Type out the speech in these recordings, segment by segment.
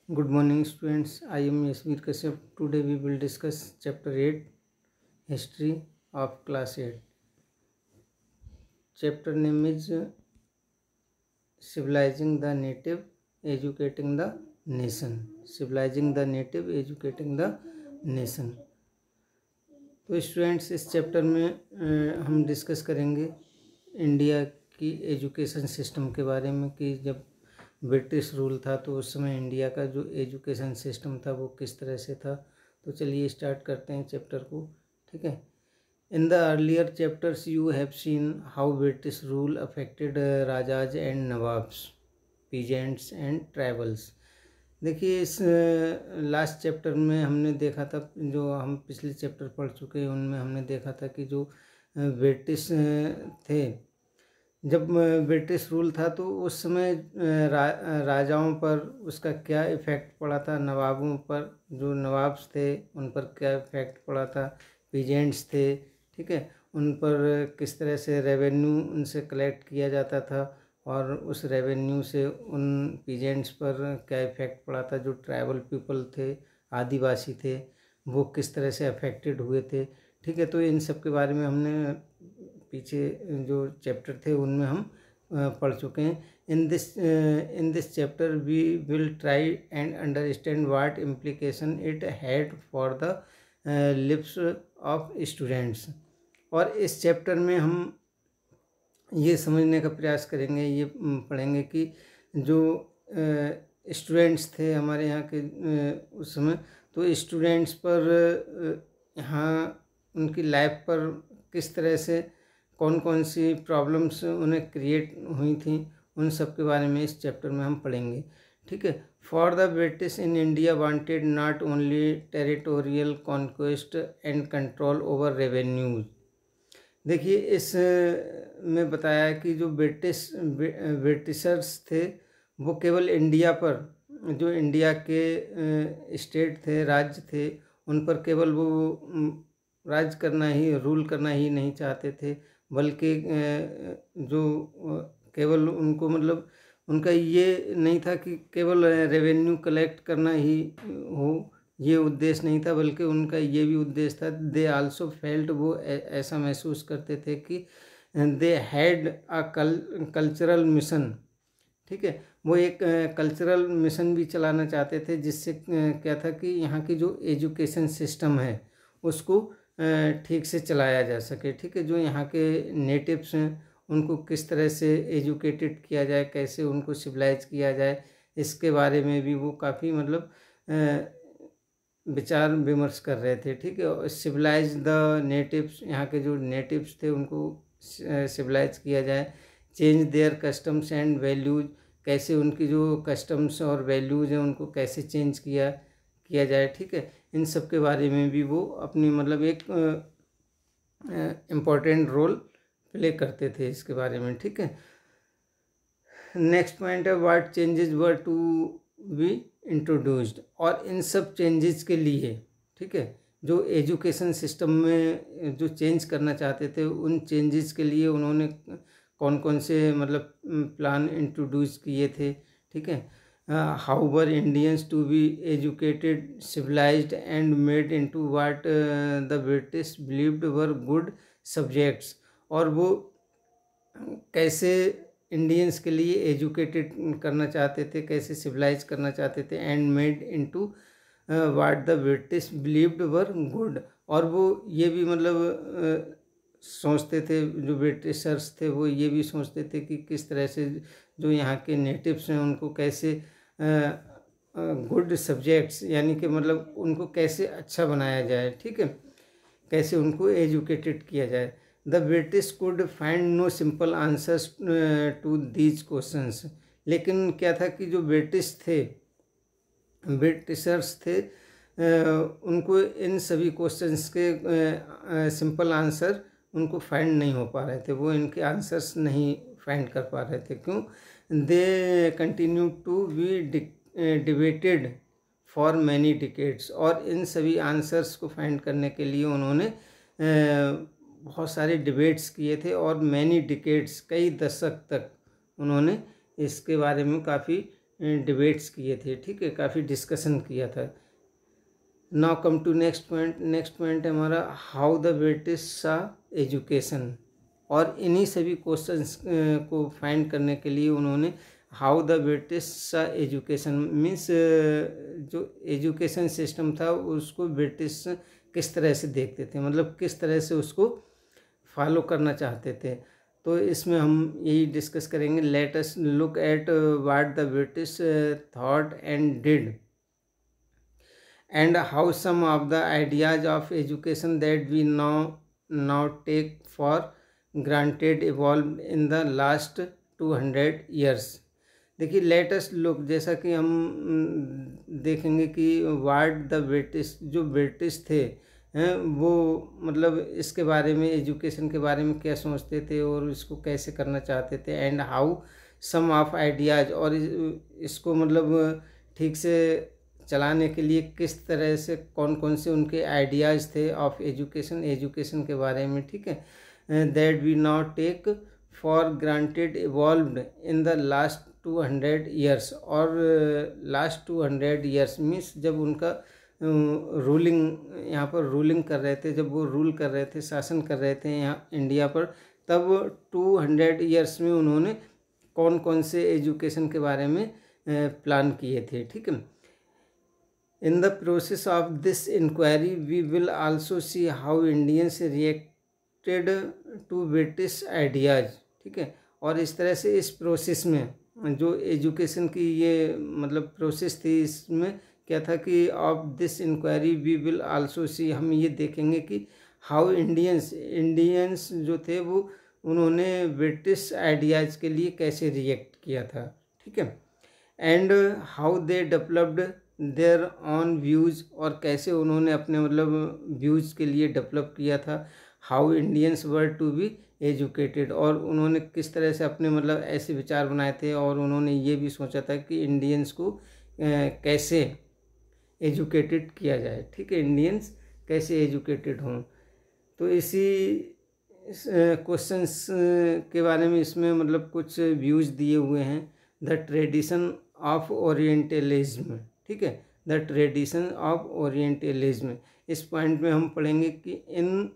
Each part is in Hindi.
Good morning, students. I am Yasmir Kashyap. Today we will discuss Chapter 8, History of Class 8. Chapter name is Civilizing the Native, Educating the Nation. Civilizing the Native, Educating the Nation. तो स्टूडेंट्स, इस चैप्टर में हम डिस्कस करेंगे इंडिया की एजुकेशन सिस्टम के बारे में कि जब ब्रिटिश रूल था तो उस समय इंडिया का जो एजुकेशन सिस्टम था वो किस तरह से था। तो चलिए स्टार्ट करते हैं चैप्टर को। ठीक है। In the earlier chapters you have seen how British rule affected rajas and nawabs, peasants and tribals. देखिए, इस लास्ट चैप्टर में हमने देखा था, जो हम पिछले चैप्टर पढ़ चुके हैं उनमें हमने देखा था कि जो ब्रिटिश थे, जब ब्रिटिश रूल था तो उस समय राजाओं पर उसका क्या इफ़ेक्ट पड़ा था, नवाबों पर, जो नवाब्स थे उन पर क्या इफ़ेक्ट पड़ा था, पीजेंट्स थे, ठीक है, उन पर किस तरह से रेवेन्यू उनसे कलेक्ट किया जाता था और उस रेवेन्यू से उन पीजेंट्स पर क्या इफ़ेक्ट पड़ा था, जो ट्राइबल पीपल थे, आदिवासी थे, वो किस तरह से अफेक्टेड हुए थे। ठीक है। तो इन सब के बारे में हमने पीछे जो चैप्टर थे उनमें हम पढ़ चुके हैं। In this chapter we will try and understand what implication it had for the lives of students. और इस चैप्टर में हम ये समझने का प्रयास करेंगे, ये पढ़ेंगे कि जो स्टूडेंट्स थे हमारे यहाँ के उस समय, तो स्टूडेंट्स पर यहाँ उनकी लाइफ पर किस तरह से कौन कौन सी प्रॉब्लम्स उन्हें क्रिएट हुई थी, उन सब के बारे में इस चैप्टर में हम पढ़ेंगे। ठीक है। For the British in India wanted not only territorial conquest and control over revenues. देखिए, इस में बताया कि जो ब्रिटिशर्स थे वो केवल इंडिया पर, जो इंडिया के स्टेट थे, राज्य थे, उन पर केवल वो राज करना ही, रूल करना ही नहीं चाहते थे, बल्कि जो केवल उनको, मतलब उनका ये नहीं था कि केवल रेवेन्यू कलेक्ट करना ही हो, ये उद्देश्य नहीं था, बल्कि उनका ये भी उद्देश्य था, दे आल्सो फेल्ट, वो ऐसा महसूस करते थे कि they had a cultural mission. ठीक है। वो एक कल्चरल मिशन भी चलाना चाहते थे, जिससे क्या था कि यहाँ की जो एजुकेशन सिस्टम है उसको ठीक से चलाया जा सके। ठीक है। जो यहाँ के नेटिव्स हैं उनको किस तरह से एजुकेटेड किया जाए, कैसे उनको सिविलाइज किया जाए, इसके बारे में भी वो काफ़ी, मतलब विचार विमर्श कर रहे थे। ठीक है। सिविलाइज द नेटिव्स, यहाँ के जो नेटिव्स थे उनको सिविलाइज किया जाए। Change their customs and values, कैसे उनकी जो कस्टम्स और वैल्यूज हैं उनको कैसे चेंज किया जाए। ठीक है। इन सब के बारे में भी वो अपनी, मतलब एक इम्पॉर्टेंट रोल प्ले करते थे इसके बारे में। ठीक है। नेक्स्ट पॉइंट है what changes were to be introduced. और इन सब चेंजेस के लिए, ठीक है, जो एजुकेशन सिस्टम में जो चेंज करना चाहते थे, उन चेंजेस के लिए उन्होंने कौन कौन से, मतलब प्लान इंट्रोड्यूस किए थे। ठीक है। How were Indians to be educated, civilised and made into what the British believed were good subjects. और वो कैसे इंडियंस के लिए एजुकेटेड करना चाहते थे, कैसे सिविलाइज करना चाहते थे, and made into what the British believed were good. और वो ये भी, मतलब सोचते थे, जो ब्रिटिशर्स थे वो ये भी सोचते थे कि किस तरह से जो यहाँ के नेटिव्स हैं उनको कैसे गुड सब्जेक्ट्स, यानी कि मतलब उनको कैसे अच्छा बनाया जाए। ठीक है। कैसे उनको एजुकेटेड किया जाए। The British could find no simple answers to these questions. लेकिन क्या था कि जो ब्रिटिशर्स थे उनको इन सभी क्वेश्चंस के सिंपल आंसर उनको फाइंड नहीं हो पा रहे थे, वो इनके आंसर्स नहीं फाइंड कर पा रहे थे। क्यों? They continue to be debated for many decades. और इन सभी आंसर्स को फाइंड करने के लिए उन्होंने बहुत सारे डिबेट्स किए थे और मैनी डिकेड्स, कई दशक तक उन्होंने इसके बारे में काफ़ी डिबेट्स किए थे, ठीक है, काफ़ी डिस्कशन किया था। Now come to next point. Next point है हमारा how the British saw education, और इन्हीं सभी क्वेश्चंस को फाइंड करने के लिए उन्होंने how the British saw education means जो एजुकेशन सिस्टम था उसको ब्रिटिश किस तरह से देखते थे, मतलब किस तरह से उसको फॉलो करना चाहते थे। तो इसमें हम यही डिस्कस करेंगे। Let us look at what the British thought and did and how some of the ideas of education that we now take for granted evolved in the last 200 years। देखिए लेट अस लुक, जैसा कि हम देखेंगे कि व्हाट द ब्रिटिश, जो ब्रिटिश थे हैं वो मतलब इसके बारे में, एजुकेशन के बारे में क्या सोचते थे और इसको कैसे करना चाहते थे। And how some of ideas, और इसको मतलब ठीक से चलाने के लिए किस तरह से कौन कौन से उनके आइडियाज़ थे ऑफ एजुकेशन के बारे में, ठीक है, that we now take for granted evolved in the last 200 years. और लास्ट 200 ईयर्स मीन्स जब उनका रूलिंग यहाँ पर रूलिंग कर रहे थे, जब वो रूल कर रहे थे, शासन कर रहे थे यहाँ इंडिया पर, तब 200 ईयर्स में उन्होंने कौन कौन से एजुकेशन के बारे में प्लान किए थे, ठीक है। In the process of this inquiry, we will also see how Indians reacted to British ideas, ठीक है। और इस तरह से इस प्रोसेस में जो एजुकेशन की ये मतलब प्रोसेस थी, इसमें क्या था कि of this inquiry we will also see, हम ये देखेंगे कि हाउ इंडियंस जो थे वो उन्होंने ब्रिटिश आइडियाज़ के लिए कैसे रिएक्ट किया था, ठीक है। And how they developed their own views, और कैसे उन्होंने अपने मतलब व्यूज़ के लिए डेवलप किया था। How Indians were to be educated, और उन्होंने किस तरह से अपने मतलब ऐसे विचार बनाए थे, और उन्होंने ये भी सोचा था कि इंडियंस को कैसे एजुकेटेड किया जाए, ठीक है, इंडियंस कैसे एजुकेटेड हों। तो इसी क्वेश्चंस के बारे में इसमें मतलब कुछ व्यूज़ दिए हुए हैं। द ट्रेडिशन ऑफ ओरिएंटलिज्म, ठीक है, द ट्रेडिशन ऑफ ओरिएंटलिज्म। इस पॉइंट में हम पढ़ेंगे कि इन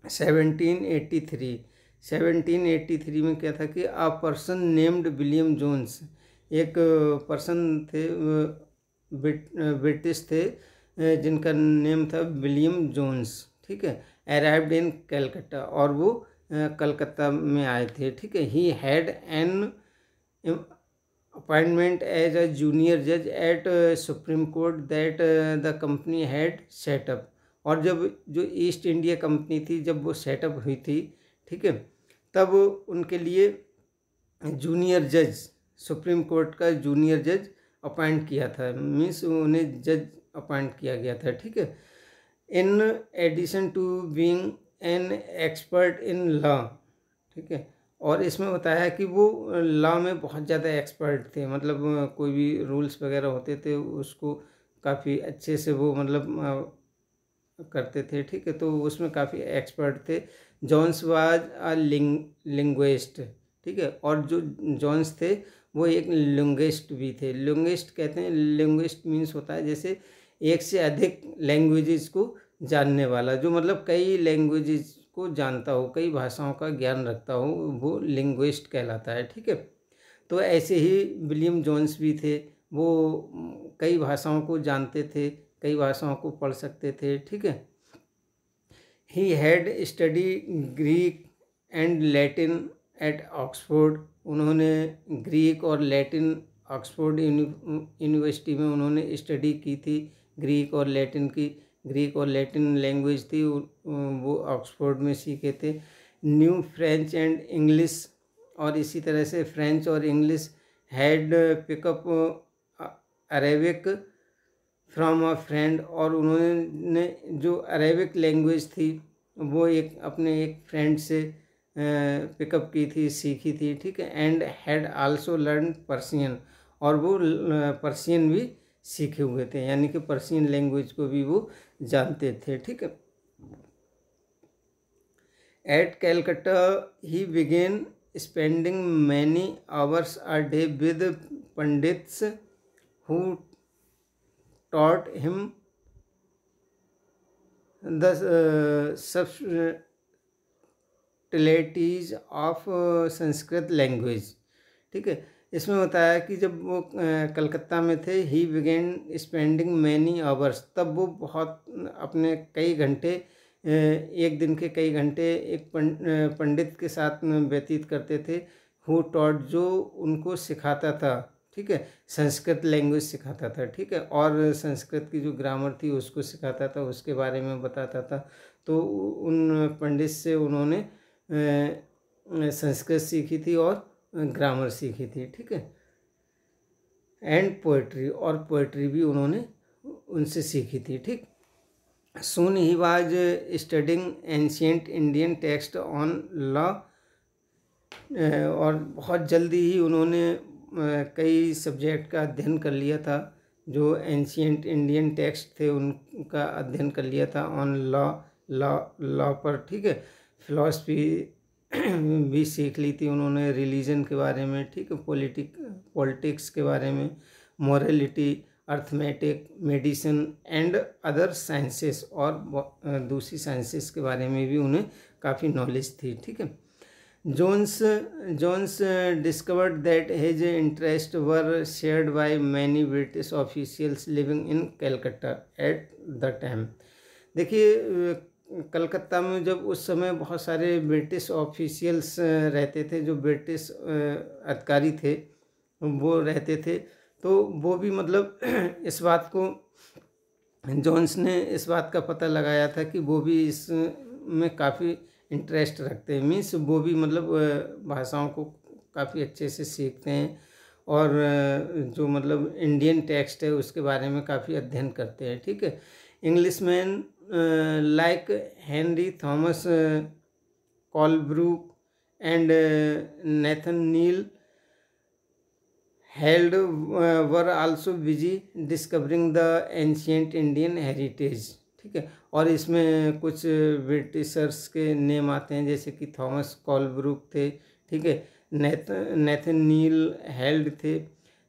1783 में क्या था कि a person named William Jones, एक पर्सन थे ब्रिटिश थे जिनका नेम था विलियम जोन्स, ठीक है, अराइव्ड इन कलकत्ता, और वो कलकत्ता में आए थे, ठीक है। He had an appointment as a junior जज at supreme court that the company had set up, और जब जो ईस्ट इंडिया कंपनी थी जब वो सेटअप हुई थी, ठीक है, तब उनके लिए जूनियर जज, सुप्रीम कोर्ट का जूनियर जज अपॉइंट किया था, मीन्स उन्हें जज अपॉइंट किया गया था, ठीक है। In addition to being an expert in law, ठीक है, और इसमें बताया कि वो लॉ में बहुत ज़्यादा एक्सपर्ट थे, मतलब कोई भी रूल्स वगैरह होते थे उसको काफ़ी अच्छे से वो मतलब करते थे, ठीक है, तो उसमें काफ़ी एक्सपर्ट थे। जॉन्स वाज अ लिंग्विस्ट, ठीक है, और जो जॉन्स थे वो एक लिंग्विस्ट भी थे। लिंग्विस्ट कहते हैं, लिंग्विस्ट मीन्स होता है जैसे एक से अधिक लैंग्वेजेस को जानने वाला, जो मतलब कई लैंग्वेजेस को जानता हो, कई भाषाओं का ज्ञान रखता हो, वो लिंग्विस्ट कहलाता है, ठीक है। तो ऐसे ही विलियम जोन्स भी थे, वो कई भाषाओं को जानते थे, कई भाषाओं को पढ़ सकते थे, ठीक है। He had study Greek and Latin at Oxford, उन्होंने ग्रीक और लैटिन ऑक्सफोर्ड यूनिवर्सिटी में उन्होंने स्टडी की थी, ग्रीक और लैटिन लैंग्वेज थी वो ऑक्सफोर्ड में सीखे थे। न्यू फ्रेंच एंड इंग्लिश, और इसी तरह से फ्रेंच और English. Had pickup Arabic from a friend, और उन्होंने जो अरेबिक लैंग्वेज थी वो अपने एक फ्रेंड से पिकअप की थी, सीखी थी, ठीक है। And had also learn Persian, और वो पर्शियन भी सीखे हुए थे, यानी कि पर्शियन लैंग्वेज को भी वो जानते थे, ठीक है। At Calcutta he began spending many hours a day with pandits who taught him the subtleties of Sanskrit language. ठीक है, इसमें बताया कि जब वो कलकत्ता में थे, ही बिगेन स्पेंडिंग मैनी आवर्स, तब वो बहुत अपने कई घंटे, एक दिन के कई घंटे एक पंडित के साथ व्यतीत करते थे। हु टॉट, जो उनको सिखाता था, ठीक है, संस्कृत लैंग्वेज सिखाता था, ठीक है, और संस्कृत की जो ग्रामर थी उसको सिखाता था, उसके बारे में बताता था। तो उन पंडित से उन्होंने संस्कृत सीखी थी और ग्रामर सीखी थी, ठीक है, एंड पोएट्री, और पोएट्री भी उन्होंने उनसे सीखी थी, ठीक। Soon he was studying ancient Indian text on law, और बहुत जल्दी ही उन्होंने कई सब्जेक्ट का अध्ययन कर लिया था। जो एंशियंट इंडियन टेक्स्ट थे उनका अध्ययन कर लिया था ऑन लॉ पर, ठीक है। फिलॉसफी भी सीख ली थी उन्होंने, रिलीजन के बारे में, ठीक है, पॉलिटिक्स के बारे में, morality, arithmetic, medicine and other sciences, और दूसरी साइंसेस के बारे में भी उन्हें काफ़ी नॉलेज थी, ठीक है। Jones discovered that his interest were shared by many British officials living in Calcutta at the time. देखिए, कलकत्ता में जब उस समय बहुत सारे ब्रिटिश ऑफिशियल्स रहते थे, जो ब्रिटिश अधिकारी थे वो रहते थे, तो वो भी मतलब इस बात को, जोन्स ने इस बात का पता लगाया था कि वो भी इसमें काफ़ी इंटरेस्ट रखते हैं, मीन्स वो भी मतलब भाषाओं को काफ़ी अच्छे से सीखते हैं, और जो मतलब इंडियन टेक्स्ट है उसके बारे में काफ़ी अध्ययन करते हैं, ठीक है। Englishman like Henry Thomas Colebrooke and Nathaniel Halhed were also busy discovering the ancient Indian heritage, ठीक है। और इसमें कुछ ब्रिटिशर्स के नेम आते हैं, जैसे कि थॉमस कॉलब्रूक थे, ठीक है, नेथन नील हेल्ड थे,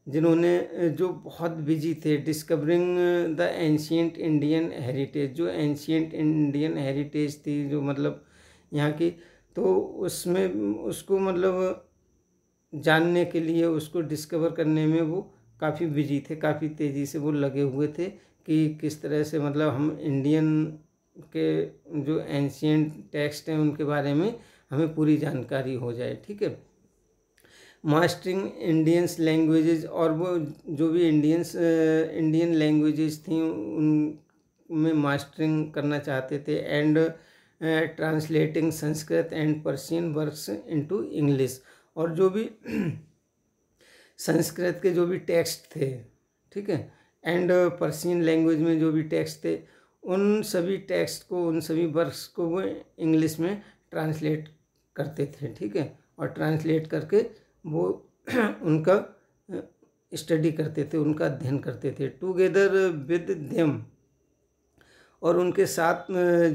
जिन्होंने जो बहुत बिजी थे discovering the ancient Indian heritage, जो एंशियंट इंडियन हेरिटेज थी जो मतलब यहाँ की, तो उसमें उसको मतलब जानने के लिए, उसको डिस्कवर करने में वो काफ़ी बिजी थे, काफ़ी तेज़ी से वो लगे हुए थे कि किस तरह से मतलब हम इंडियन के जो एंशियंट टेक्स्ट हैं उनके बारे में हमें पूरी जानकारी हो जाए, ठीक है। मास्टरिंग इंडियंस लैंग्वेजेस, और वो जो भी इंडियन लैंग्वेजेस थी उनमें मास्टरिंग करना चाहते थे, and translating Sanskrit and Persian works into English, और जो भी संस्कृत के जो भी टेक्स्ट थे, ठीक है, एंड पर्शियन लैंग्वेज में जो भी टेक्स्ट थे, उन सभी टेक्स्ट को, उन सभी वर्क्स को वो इंग्लिश में ट्रांसलेट करते थे, ठीक है, और ट्रांसलेट करके वो उनका स्टडी करते थे, उनका अध्ययन करते थे। टुगेदर विद देम, और उनके साथ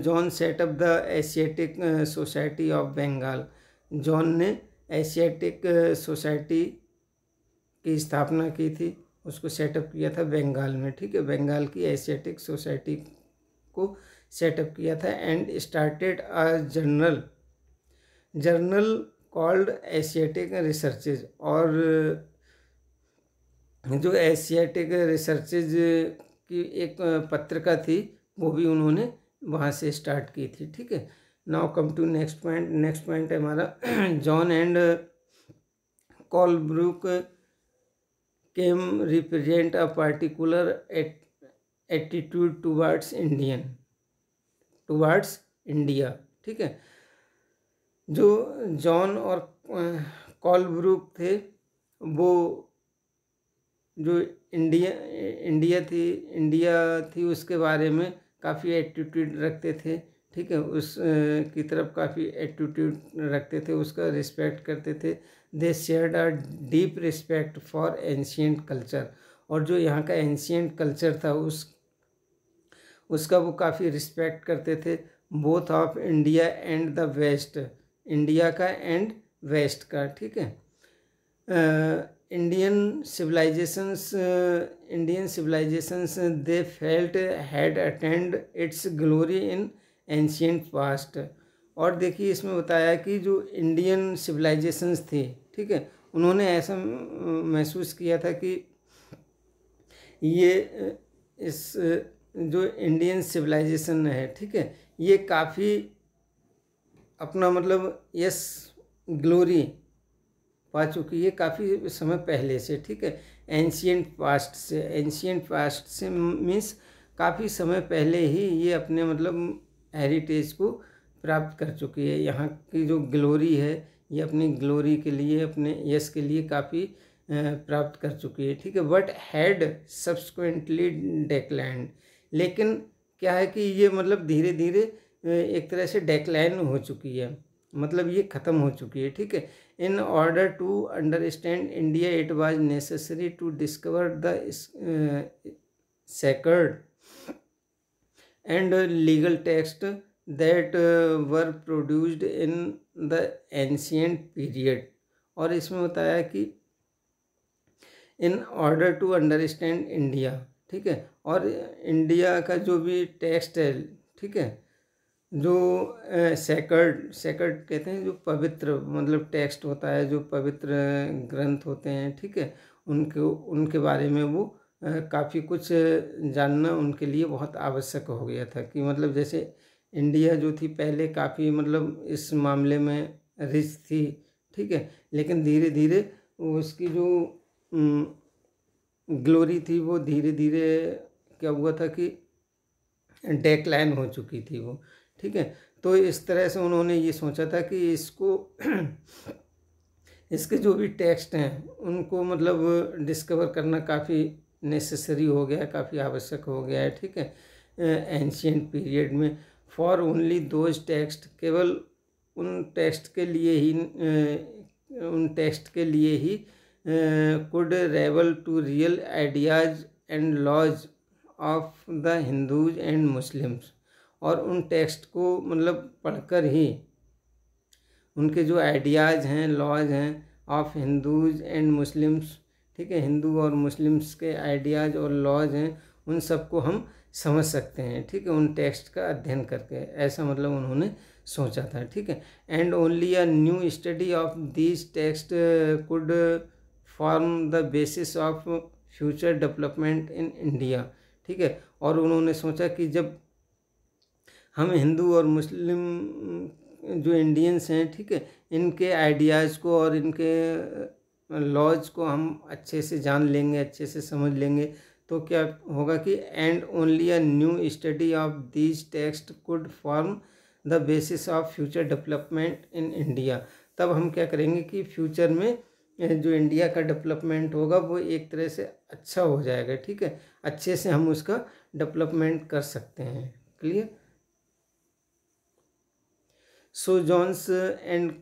John set up the Asiatic Society of Bengal, John ने एशियाटिक सोसाइटी की स्थापना की थी, उसको सेटअप किया था बंगाल में, ठीक है, बंगाल की एशियाटिक सोसाइटी को सेटअप किया था, and started a journal called Asiatic researches, और जो एशियाटिक रिसर्चेज की एक पत्रिका थी वो भी उन्होंने वहाँ से स्टार्ट की थी, ठीक है। Now come to next point. Next point है हमारा John and Colebrooke came represent a particular attitude towards India, ठीक है। जो जॉन और कॉलब्रूक थे वो जो इंडिया थी उसके बारे में काफ़ी एटीट्यूड रखते थे, ठीक है, उस की तरफ काफ़ी एटीट्यूड रखते थे, उसका रिस्पेक्ट करते थे। दे shared a deep respect for ancient culture, और जो यहाँ का एंशियंट कल्चर था उसका वो काफ़ी रिस्पेक्ट करते थे। Both of India and the West, India का एंड वेस्ट का, ठीक है। Indian civilisations they felt had attained its glory in ancient past. और देखिए इसमें बताया कि जो इंडियन सिविलाइजेशंस थे, ठीक है, उन्होंने ऐसा महसूस किया था कि ये इस जो इंडियन सिविलाइजेशन है, ठीक है, ये काफ़ी अपना मतलब यस ग्लोरी पा चुकी है काफ़ी समय पहले से, ठीक है। एंशियंट पास्ट से मीन्स काफ़ी समय पहले ही ये अपने मतलब हेरिटेज को प्राप्त कर चुकी है। यहाँ की जो ग्लोरी है ये अपनी ग्लोरी के लिए, अपने यश के लिए काफ़ी प्राप्त कर चुकी है, ठीक है। बट हैड सब्सिक्वेंटली डेक्लाइन, लेकिन क्या है कि ये मतलब धीरे धीरे एक तरह से डेक्लाइन हो चुकी है, मतलब ये ख़त्म हो चुकी है, ठीक है। In order to understand India it was necessary to discover the sacred and legal text that were produced in the ancient period। और इसमें बताया कि in order to understand India, ठीक है, और इंडिया का जो भी टेक्स्ट है, ठीक है, जो सेक्रेड कहते हैं, जो पवित्र मतलब टेक्स्ट होता है, जो पवित्र ग्रंथ होते हैं, ठीक है, उनके बारे में वो काफ़ी कुछ जानना उनके लिए बहुत आवश्यक हो गया था। कि मतलब जैसे इंडिया जो थी पहले काफ़ी मतलब इस मामले में रिच थी, ठीक है, लेकिन धीरे धीरे उसकी जो ग्लोरी थी वो धीरे धीरे क्या हुआ था कि डेक्लाइन हो चुकी थी वो, ठीक है। तो इस तरह से उन्होंने ये सोचा था कि इसको इसके जो भी टेक्स्ट हैं उनको मतलब डिस्कवर करना काफ़ी नेसेसरी हो गया है, काफ़ी आवश्यक हो गया है, ठीक है, एंशियंट पीरियड में। फॉर ओनली दोज टेक्स्ट, केवल उन टेक्स्ट के लिए ही could reveal to real ideas and laws of the Hindus and Muslims. और उन टेक्स्ट को मतलब पढ़कर ही उनके जो आइडियाज़ हैं, लॉज हैं ऑफ हिंदूज एंड मुस्लिम्स, ठीक है, हिंदू और मुस्लिम्स के आइडियाज़ और लॉज हैं, उन सबको हम समझ सकते हैं, ठीक है, उन टेक्स्ट का अध्ययन करके। ऐसा मतलब उन्होंने सोचा था, ठीक है। And only a new study of these text could form the basis of future development in India, ठीक है। और उन्होंने सोचा कि जब हम हिंदू और मुस्लिम जो इंडियंस हैं, ठीक है, इनके आइडियाज़ को और इनके लॉज को हम अच्छे से जान लेंगे, अच्छे से समझ लेंगे, तो क्या होगा कि and only a new study of these text could form the basis of future development in India. तब हम क्या करेंगे कि फ्यूचर में जो इंडिया का डेवलपमेंट होगा वो एक तरह से अच्छा हो जाएगा, ठीक है, अच्छे से हम उसका डेवलपमेंट कर सकते हैं। Clear. So Jones and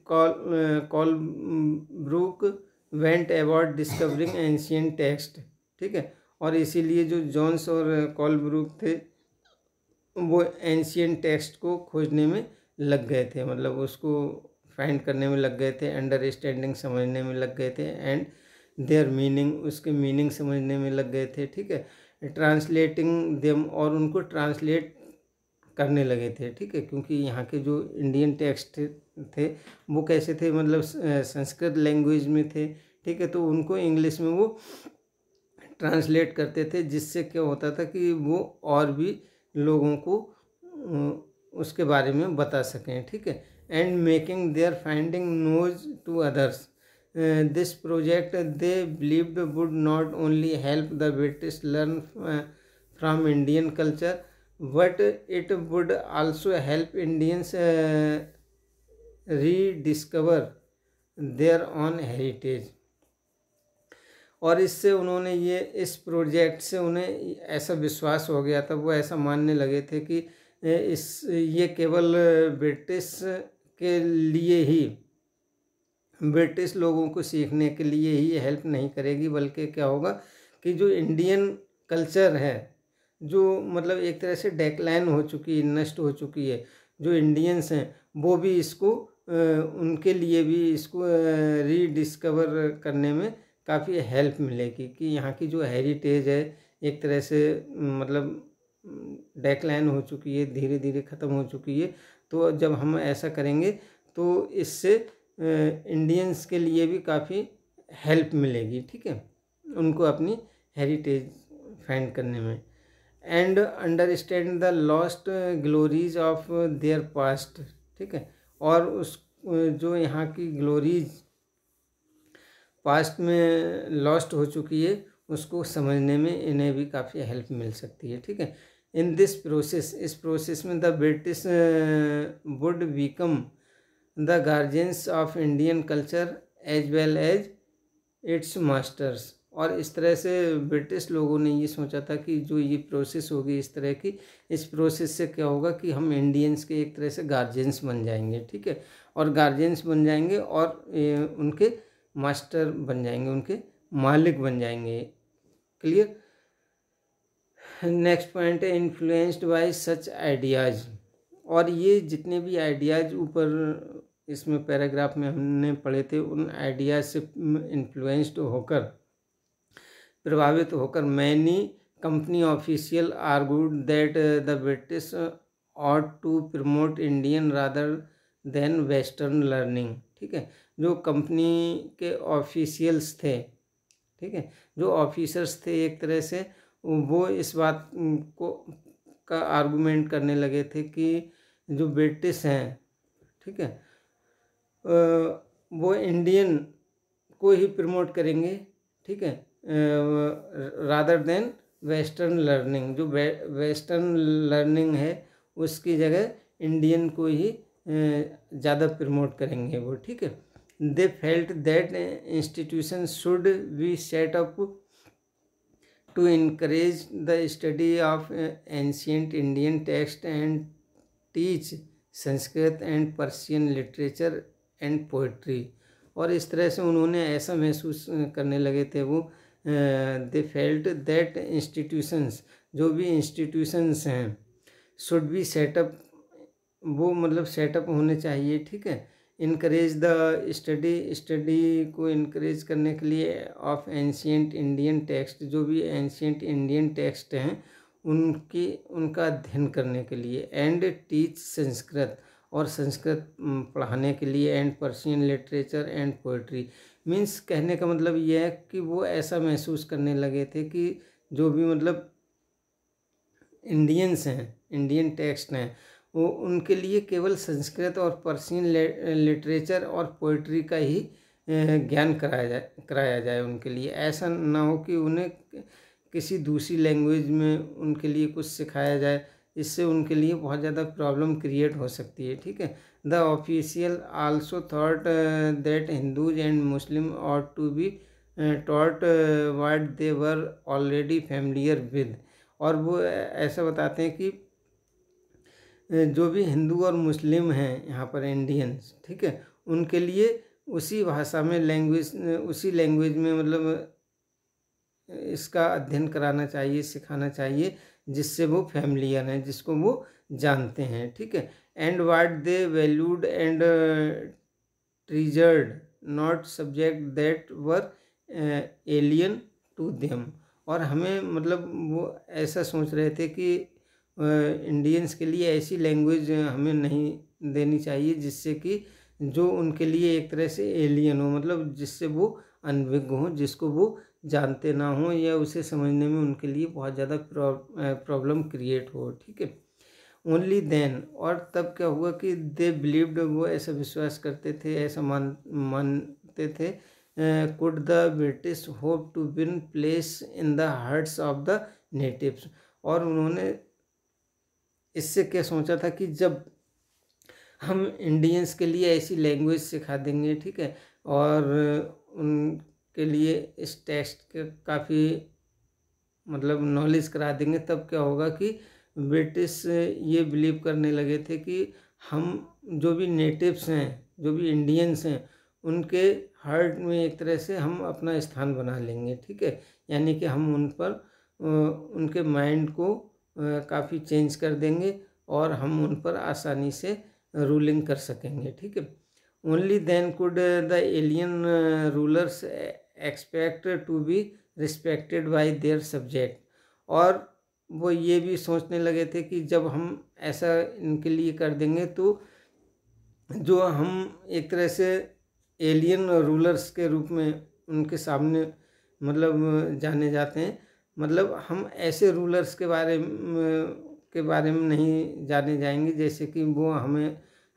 Colebrooke went about discovering ancient text, ठीक है। और इसीलिए जो जॉन्स और कॉलब्रुक थे वो एंशियंट टेक्स्ट को खोजने में लग गए थे, मतलब उसको फाइंड करने में लग गए थे, अंडरस्टैंडिंग समझने में लग गए थे, एंड देयर मीनिंग, उसके मीनिंग समझने में लग गए थे, ठीक है। ट्रांसलेटिंग देम, और उनको ट्रांसलेट करने लगे थे, ठीक है, क्योंकि यहाँ के जो इंडियन टेक्स्ट थे वो कैसे थे, मतलब संस्कृत लैंग्वेज में थे, ठीक है, तो उनको इंग्लिश में वो ट्रांसलेट करते थे, जिससे क्या होता था कि वो और भी लोगों को उसके बारे में बता सकें, ठीक है। And making their finding known to others. This project they believed would not only help the British learn from Indian culture but it would also help Indians rediscover their own heritage। और इससे उन्होंने इस प्रोजेक्ट से उन्हें ऐसा विश्वास हो गया था, वो ऐसा मानने लगे थे कि ये केवल के लिए ही, ब्रिटिश लोगों को सीखने के लिए ही हेल्प नहीं करेगी, बल्कि क्या होगा कि जो इंडियन कल्चर है, जो मतलब एक तरह से डेक्लाइन हो चुकी है, नष्ट हो चुकी है, जो इंडियंस हैं वो भी इसको उनके लिए भी इसको रीडिस्कवर करने में काफ़ी हेल्प मिलेगी कि यहाँ की जो हेरिटेज है एक तरह से मतलब डेक्लाइन हो चुकी है, धीरे धीरे ख़त्म हो चुकी है। तो जब हम ऐसा करेंगे तो इससे इंडियंस के लिए भी काफ़ी हेल्प मिलेगी, ठीक है, उनको अपनी हेरिटेज फाइंड करने में। And understand the lost glories of their past, ठीक है, और उस जो यहाँ की ग्लोरीज पास्ट में लॉस्ट हो चुकी है उसको समझने में इन्हें भी काफ़ी हेल्प मिल सकती है, ठीक है। इन दिस प्रोसेस, इस प्रोसेस में the British would become the guardians of Indian culture as well as its masters. और इस तरह से ब्रिटिश लोगों ने ये सोचा था कि जो ये प्रोसेस होगी इस तरह की, इस प्रोसेस से क्या होगा कि हम इंडियंस के एक तरह से गार्जियंस बन जाएंगे, ठीक है, और गार्जियंस बन जाएंगे और उनके मास्टर बन जाएंगे, उनके मालिक बन जाएंगे। क्लियर। नेक्स्ट पॉइंट है इन्फ्लुएंस्ड बाय सच आइडियाज़। और ये जितने भी आइडियाज़ ऊपर इसमें पैराग्राफ में हमने पढ़े थे उन आइडियाज़ से इन्फ्लुएंस्ड होकर, प्रभावित होकर many company official argued that the British ought to promote Indian rather than western learning, ठीक है। जो कंपनी के ऑफिशियल्स थे, ठीक है, जो ऑफिसर्स थे एक तरह से वो इस बात को का आर्गूमेंट करने लगे थे कि जो ब्रिटिश हैं, ठीक है, वो इंडियन को ही प्रमोट करेंगे, ठीक है, रादर देन वेस्टर्न लर्निंग। जो वेस्टर्न लर्निंग है उसकी जगह इंडियन को ही ज़्यादा प्रमोट करेंगे वो, ठीक है। They felt that institution should be set up to encourage the study of ancient Indian text and teach Sanskrit and Persian literature and poetry. और इस तरह से उन्होंने ऐसा महसूस करने लगे थे वो, दे फेल्ट दैट इंस्टीट्यूशंस, जो भी इंस्टीट्यूशंस हैं, शुड बी सेटअप, वो मतलब सेटअप होने चाहिए, ठीक है, इनकरेज द स्टडी को इनकरेज करने के लिए ऑफ एंशियंट इंडियन टेक्स्ट, जो भी एंशियंट इंडियन टेक्स्ट हैं उनका अध्ययन करने के लिए, एंड टीच संस्कृत, और संस्कृत पढ़ाने के लिए, and Persian literature and poetry. Means कहने का मतलब ये है कि वो ऐसा महसूस करने लगे थे कि जो भी मतलब इंडियंस हैं, इंडियन टेक्स्ट हैं, वो उनके लिए केवल संस्कृत और पर्शियन लिटरेचर और पोइट्री का ही ज्ञान कराया जाए उनके लिए। ऐसा ना हो कि उन्हें किसी दूसरी लैंग्वेज में उनके लिए कुछ सिखाया जाए, इससे उनके लिए बहुत ज़्यादा प्रॉब्लम क्रिएट हो सकती है, ठीक है। The official also thought that Hindus and Muslim ought to be taught what they were already familiar with। और वो ऐसा बताते हैं कि जो भी हिंदू और मुस्लिम हैं यहाँ पर इंडियंस, ठीक है, उनके लिए उसी भाषा में उसी लैंग्वेज में मतलब इसका अध्ययन कराना चाहिए, सिखाना चाहिए, जिससे वो फैमिलियर हैं, जिसको वो जानते हैं, ठीक है। And what they valued and treasured, not subject that were alien to them. और हमें मतलब वो ऐसा सोच रहे थे कि इंडियंस के लिए ऐसी लैंग्वेज हमें नहीं देनी चाहिए जिससे कि जो उनके लिए एक तरह से एलियन हो, मतलब जिससे वो अनभिज्ञ हो, जिसको वो जानते ना हो या उसे समझने में उनके लिए बहुत ज़्यादा प्रॉब्लम क्रिएट हो, ठीक है। ओनली देन, और तब क्या हुआ कि दे बिलीव्ड, वो ऐसा विश्वास करते थे, ऐसा मानते थे, could the British hope to win place in the hearts of the natives. और उन्होंने इससे क्या सोचा था कि जब हम इंडियंस के लिए ऐसी लैंग्वेज सिखा देंगे, ठीक है, और उनके लिए इस टेक्स्ट के काफ़ी मतलब नॉलेज करा देंगे, तब क्या होगा कि ब्रिटिश ये बिलीव करने लगे थे कि हम जो भी नेटिव्स हैं, जो भी इंडियंस हैं, उनके हार्ट में एक तरह से हम अपना स्थान बना लेंगे, ठीक है। यानी कि हम उन पर उनके माइंड को काफ़ी चेंज कर देंगे और हम उन पर आसानी से रूलिंग कर सकेंगे, ठीक है। Only then could the alien rulers expect to be respected by their subject. और वो ये भी सोचने लगे थे कि जब हम ऐसा इनके लिए कर देंगे तो जो हम एक तरह से एलियन रूलर्स के रूप में उनके सामने मतलब जाने जाते हैं, मतलब हम ऐसे रूलर्स के बारे में नहीं जाने जाएंगे जैसे कि वो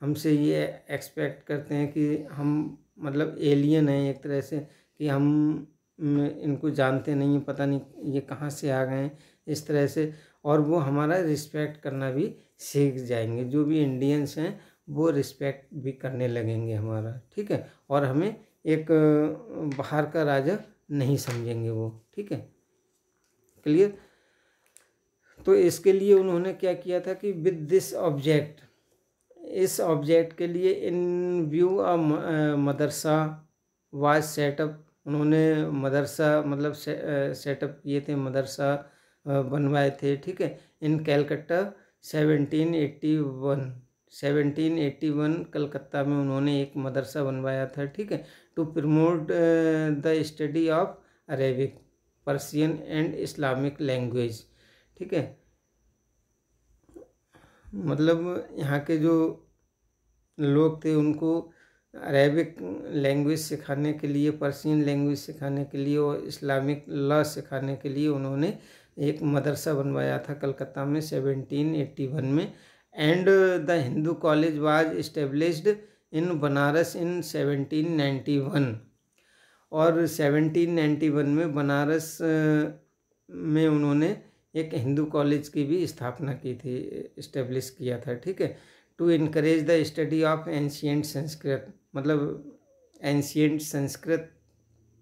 हमसे ये एक्सपेक्ट करते हैं कि हम मतलब एलियन हैं एक तरह से, कि हम इनको जानते नहीं हैं, पता नहीं ये कहाँ से आ गए हैं इस तरह से। और वो हमारा रिस्पेक्ट करना भी सीख जाएंगे, जो भी इंडियंस हैं वो रिस्पेक्ट भी करने लगेंगे हमारा, ठीक है। और हमें एक बाहर का राजा नहीं समझेंगे वो, ठीक है, क्लियर। तो इसके लिए उन्होंने क्या किया था कि विद दिस ऑब्जेक्ट, इस ऑब्जेक्ट के लिए इन view a Madrasa was setup, उन्होंने मदरसा मतलब सेटअप किए थे, मदरसा बनवाए थे, ठीक है, इन कैलकट्टा 1781 कलकत्ता में उन्होंने एक मदरसा बनवाया था, ठीक है, to promote the study of Arabic, Persian and Islamic language, ठीक है। मतलब यहाँ के जो लोग थे उनको अरेबिक लैंग्वेज सिखाने के लिए, पर्शियन लैंग्वेज सिखाने के लिए और इस्लामिक लॉ सिखाने के लिए उन्होंने एक मदरसा बनवाया था कलकत्ता में 1781 में। And the Hindu college was established in Banaras in 1791। और 1791 में बनारस में उन्होंने एक हिंदू कॉलेज की भी स्थापना की थी, इस्टेब्लिश किया था, ठीक है, to encourage the study of ancient Sanskrit, मतलब एंशियंट संस्कृत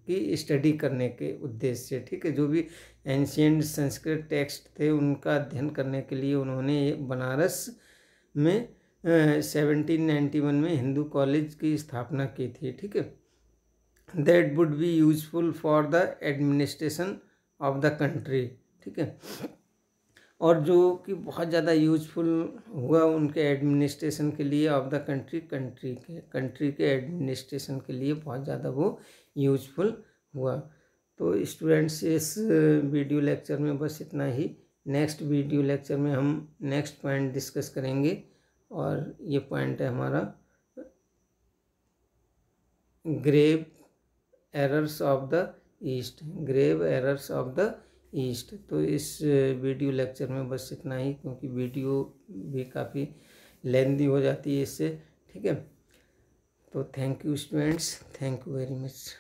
की स्टडी करने के उद्देश्य से, ठीक है, जो भी एंशियंट संस्कृत टेक्स्ट थे उनका अध्ययन करने के लिए उन्होंने बनारस में 1791 में हिंदू कॉलेज की स्थापना की थी, ठीक है, that would be useful for the administration of the country, ठीक है, और जो कि बहुत ज़्यादा यूजफुल हुआ उनके एडमिनिस्ट्रेशन के लिए ऑफ द कंट्री के एडमिनिस्ट्रेशन के लिए बहुत ज़्यादा वो यूजफुल हुआ। तो स्टूडेंट्स इस वीडियो लेक्चर में बस इतना ही। नेक्स्ट वीडियो लेक्चर में हम नेक्स्ट पॉइंट डिस्कस करेंगे, और ये पॉइंट है हमारा grave errors of the east, grave errors of the east. तो इस वीडियो लेक्चर में बस इतना ही, क्योंकि वीडियो भी काफ़ी लेंदी हो जाती है इससे, ठीक है। तो thank you students, thank you very much.